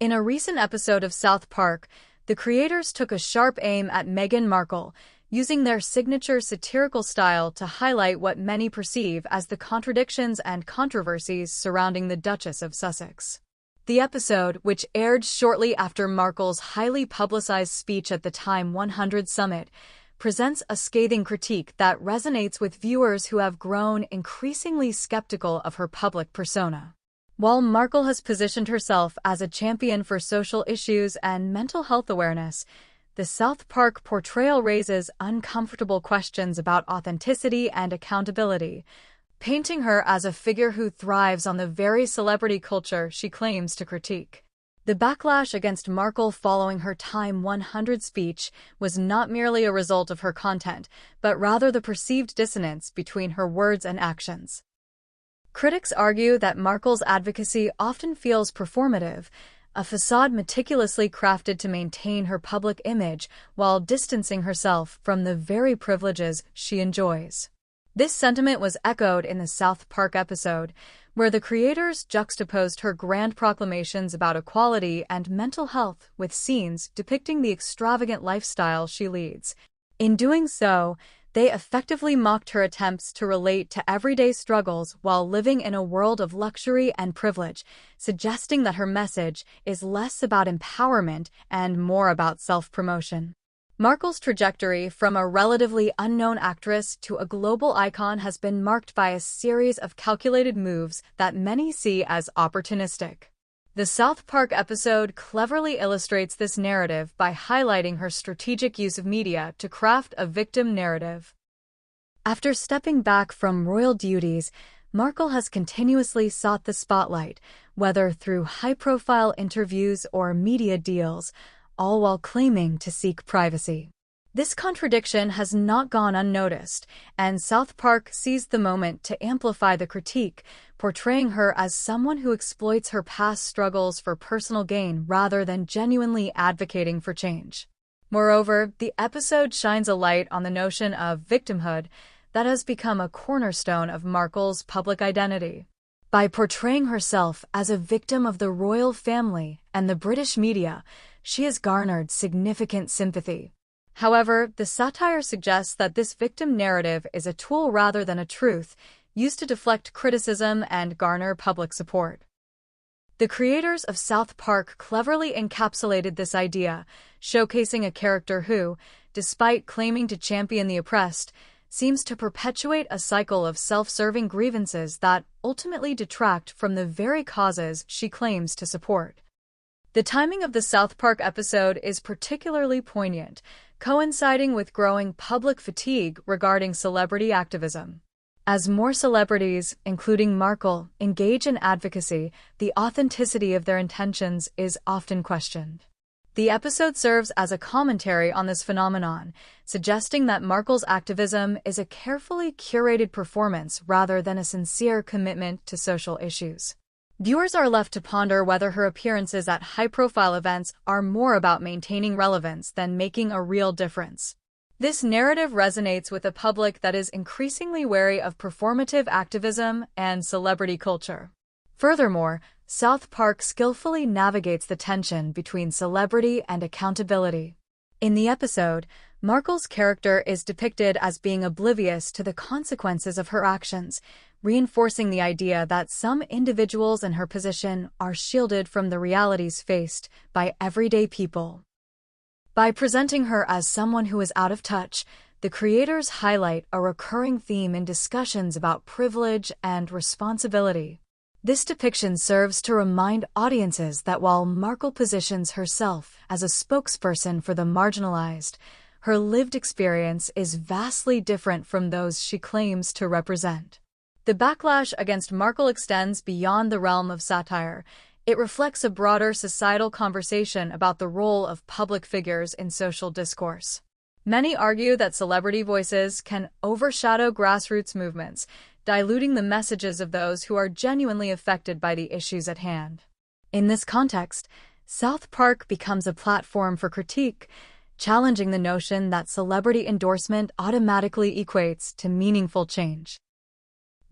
In a recent episode of South Park, the creators took a sharp aim at Meghan Markle, using their signature satirical style to highlight what many perceive as the contradictions and controversies surrounding the Duchess of Sussex. The episode, which aired shortly after Markle's highly publicized speech at the Time 100 summit, presents a scathing critique that resonates with viewers who have grown increasingly skeptical of her public persona. While Markle has positioned herself as a champion for social issues and mental health awareness, the South Park portrayal raises uncomfortable questions about authenticity and accountability, painting her as a figure who thrives on the very celebrity culture she claims to critique. The backlash against Markle following her Time 100 speech was not merely a result of her content, but rather the perceived dissonance between her words and actions. Critics argue that Markle's advocacy often feels performative, a facade meticulously crafted to maintain her public image while distancing herself from the very privileges she enjoys. This sentiment was echoed in the South Park episode, where the creators juxtaposed her grand proclamations about equality and mental health with scenes depicting the extravagant lifestyle she leads. In doing so, they effectively mocked her attempts to relate to everyday struggles while living in a world of luxury and privilege, suggesting that her message is less about empowerment and more about self-promotion. Markle's trajectory from a relatively unknown actress to a global icon has been marked by a series of calculated moves that many see as opportunistic. The South Park episode cleverly illustrates this narrative by highlighting her strategic use of media to craft a victim narrative. After stepping back from royal duties, Markle has continuously sought the spotlight, whether through high-profile interviews or media deals, all while claiming to seek privacy. This contradiction has not gone unnoticed, and South Park seized the moment to amplify the critique, portraying her as someone who exploits her past struggles for personal gain rather than genuinely advocating for change. Moreover, the episode shines a light on the notion of victimhood that has become a cornerstone of Markle's public identity. By portraying herself as a victim of the royal family and the British media, she has garnered significant sympathy. However, the satire suggests that this victim narrative is a tool rather than a truth, used to deflect criticism and garner public support. The creators of South Park cleverly encapsulated this idea, showcasing a character who, despite claiming to champion the oppressed, seems to perpetuate a cycle of self-serving grievances that ultimately detract from the very causes she claims to support. The timing of the South Park episode is particularly poignant, coinciding with growing public fatigue regarding celebrity activism. As more celebrities, including Markle, engage in advocacy, the authenticity of their intentions is often questioned. The episode serves as a commentary on this phenomenon, suggesting that Markle's activism is a carefully curated performance rather than a sincere commitment to social issues. Viewers are left to ponder whether her appearances at high-profile events are more about maintaining relevance than making a real difference. This narrative resonates with a public that is increasingly wary of performative activism and celebrity culture. Furthermore, South Park skillfully navigates the tension between celebrity and accountability. In the episode, Markle's character is depicted as being oblivious to the consequences of her actions, reinforcing the idea that some individuals in her position are shielded from the realities faced by everyday people. By presenting her as someone who is out of touch, the creators highlight a recurring theme in discussions about privilege and responsibility. This depiction serves to remind audiences that while Markle positions herself as a spokesperson for the marginalized, her lived experience is vastly different from those she claims to represent. The backlash against Markle extends beyond the realm of satire. It reflects a broader societal conversation about the role of public figures in social discourse. Many argue that celebrity voices can overshadow grassroots movements, diluting the messages of those who are genuinely affected by the issues at hand. In this context, South Park becomes a platform for critique, challenging the notion that celebrity endorsement automatically equates to meaningful change.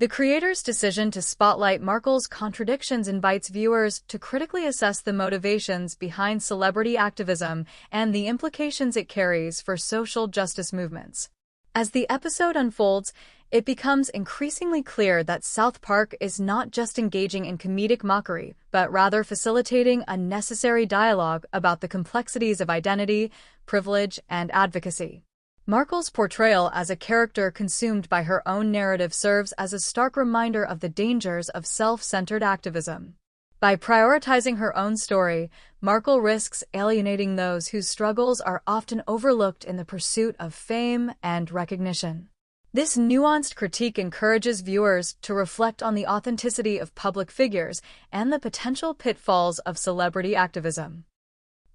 The creator's decision to spotlight Markle's contradictions invites viewers to critically assess the motivations behind celebrity activism and the implications it carries for social justice movements. As the episode unfolds, it becomes increasingly clear that South Park is not just engaging in comedic mockery, but rather facilitating a necessary dialogue about the complexities of identity, privilege, and advocacy. Markle's portrayal as a character consumed by her own narrative serves as a stark reminder of the dangers of self-centered activism. By prioritizing her own story, Markle risks alienating those whose struggles are often overlooked in the pursuit of fame and recognition. This nuanced critique encourages viewers to reflect on the authenticity of public figures and the potential pitfalls of celebrity activism.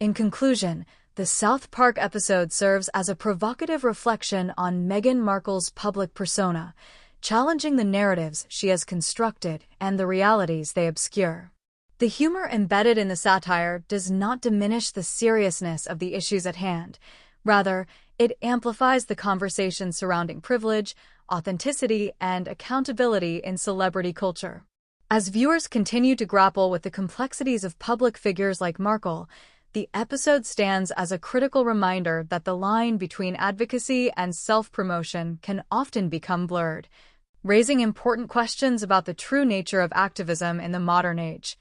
In conclusion, the South Park episode serves as a provocative reflection on Meghan Markle's public persona, challenging the narratives she has constructed and the realities they obscure. The humor embedded in the satire does not diminish the seriousness of the issues at hand. Rather, it amplifies the conversation surrounding privilege, authenticity, and accountability in celebrity culture. As viewers continue to grapple with the complexities of public figures like Markle, the episode stands as a critical reminder that the line between advocacy and self-promotion can often become blurred, raising important questions about the true nature of activism in the modern age.